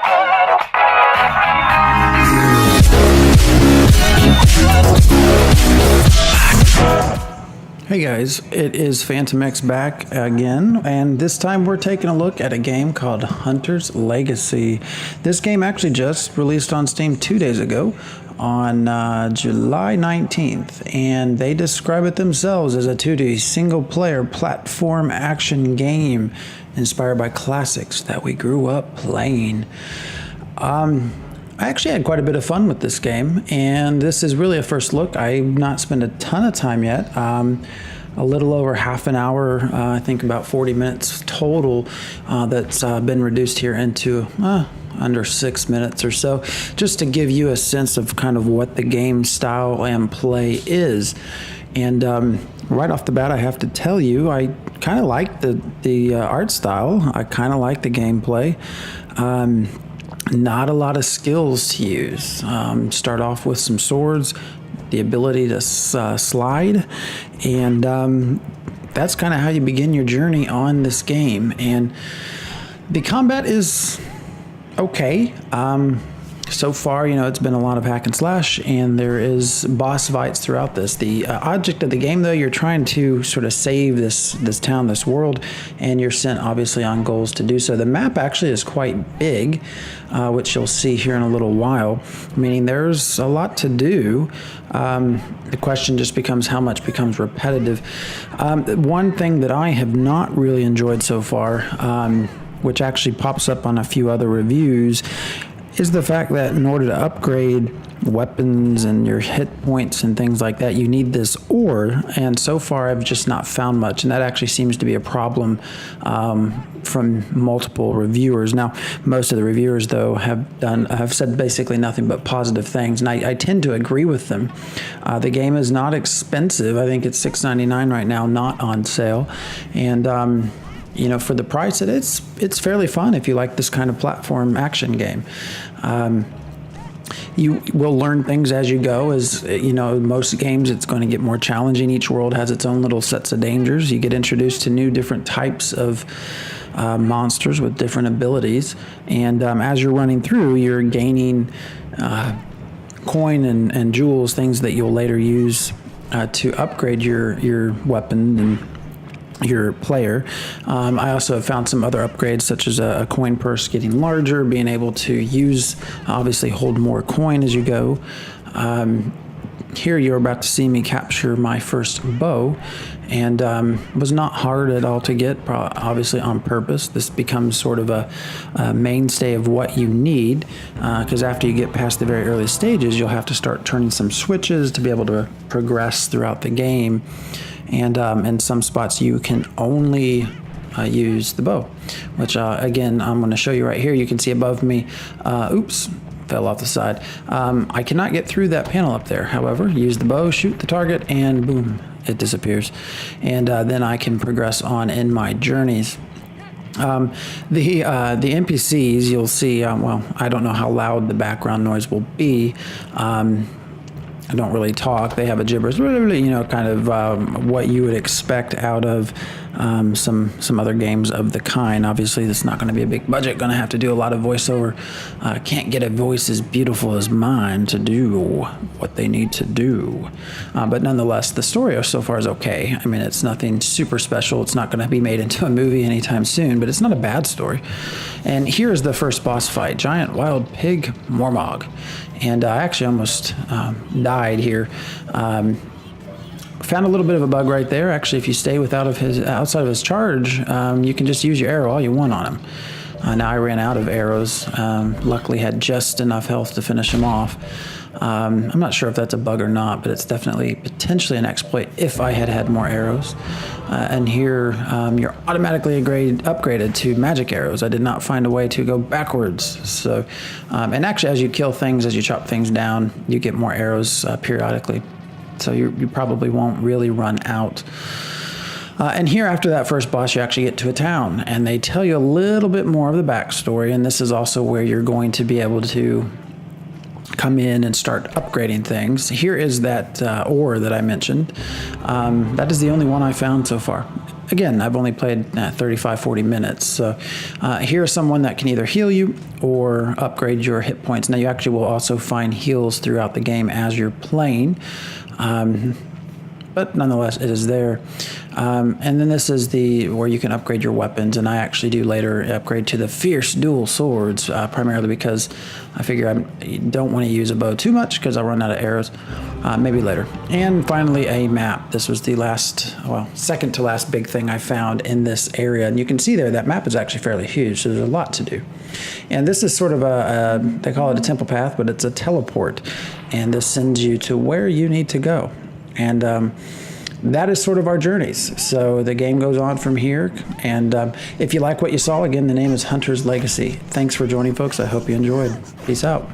Hey guys, it is Phantom X back again, and this time we're taking a look at a game called Hunter's Legacy. This game actually just released on Steam 2 days ago on July 19th, and they describe it themselves as a 2D single-player platform action game inspired by classics that we grew up playing. I actually had quite a bit of fun with this game, and this is really a first look. I've not spent a ton of time yet. A little over half an hour, I think about 40 minutes total, that's been reduced here into under 6 minutes or so, just to give you a sense of kind of what the game style and play is. And right off the bat, I have to tell you, I kind of like the art style. I kind of like the gameplay. Not a lot of skills to use. Start off with some swords, the ability to slide, and that's kind of how you begin your journey on this game. And the combat is okay. So far, you know, it's been a lot of hack and slash, and there is boss fights throughout this. The object of the game, though, you're trying to sort of save this town, this world, and you're sent obviously on goals to do so. The map actually is quite big, which you'll see here in a little while, meaning there's a lot to do. The question just becomes how much becomes repetitive. One thing that I have not really enjoyed so far, which actually pops up on a few other reviews, is the fact that in order to upgrade weapons and your hit points and things like that, you need this ore, and so far I've just not found much, and that actually seems to be a problem from multiple reviewers. Now, most of the reviewers, though, have said basically nothing but positive things, and I tend to agree with them. The game is not expensive. I think it's $6.99 right now, not on sale, and you know, for the price, it's fairly fun if you like this kind of platform action game. You will learn things as you go. As you know, most games, it's going to get more challenging. Each world has its own little sets of dangers. You get introduced to new different types of monsters with different abilities, and as you're running through, you're gaining coin and jewels, things that you'll later use to upgrade your weapon and your player. I also have found some other upgrades, such as a coin purse getting larger, being able to use, obviously hold more coin as you go. Here you're about to see me capture my first bow, and was not hard at all to get, obviously on purpose. This becomes sort of a mainstay of what you need, because after you get past the very early stages, you'll have to start turning some switches to be able to progress throughout the game. And in some spots you can only use the bow, which again I'm going to show you right here. You can see above me, oops, fell off the side. I cannot get through that panel up there. However, use the bow, shoot the target, and boom, it disappears. And then I can progress on in my journeys. The NPCs, you'll see, well, I don't know how loud the background noise will be. I don't really talk. They have a gibberish, you know, kind of what you would expect out of some other games of the kind. Obviously, this is not going to be a big budget. Going to have to do a lot of voiceover. Can't get a voice as beautiful as mine to do what they need to do. But nonetheless, the story so far is okay. I mean, it's nothing super special. It's not going to be made into a movie anytime soon, but it's not a bad story. And here is the first boss fight, Giant Wild Pig Mormog. And I actually almost died here. Found a little bit of a bug right there. Actually, if you stay outside of his charge, you can just use your arrow all you want on him. Now I ran out of arrows. Luckily had just enough health to finish him off. I'm not sure if that's a bug or not, but it's definitely potentially an exploit if I had had more arrows. And here you're automatically upgraded to magic arrows. I did not find a way to go backwards. So, and actually as you kill things, as you chop things down, you get more arrows periodically. So you probably won't really run out. And here, after that first boss, you actually get to a town, and they tell you a little bit more of the backstory, and this is also where you're going to be able to come in and start upgrading things. Here is that ore that I mentioned. That is the only one I found so far. again, I've only played 35, 40 minutes. So here's someone that can either heal you or upgrade your hit points. Now, you actually will also find heals throughout the game as you're playing. But nonetheless, it is there. And then this is where you can upgrade your weapons, and I actually do later upgrade to the fierce dual swords, primarily because I figure I don't want to use a bow too much because I'll run out of arrows. Maybe later. And finally, a map. This was the second to last big thing I found in this area, and you can see there that map is actually fairly huge, so there's a lot to do. And this is sort of they call it a temple path, but it's a teleport, and this sends you to where you need to go. And that is sort of our journeys. So the game goes on from here. And if you like what you saw, again, the name is Hunter's Legacy. Thanks for joining, folks. I hope you enjoyed. Peace out.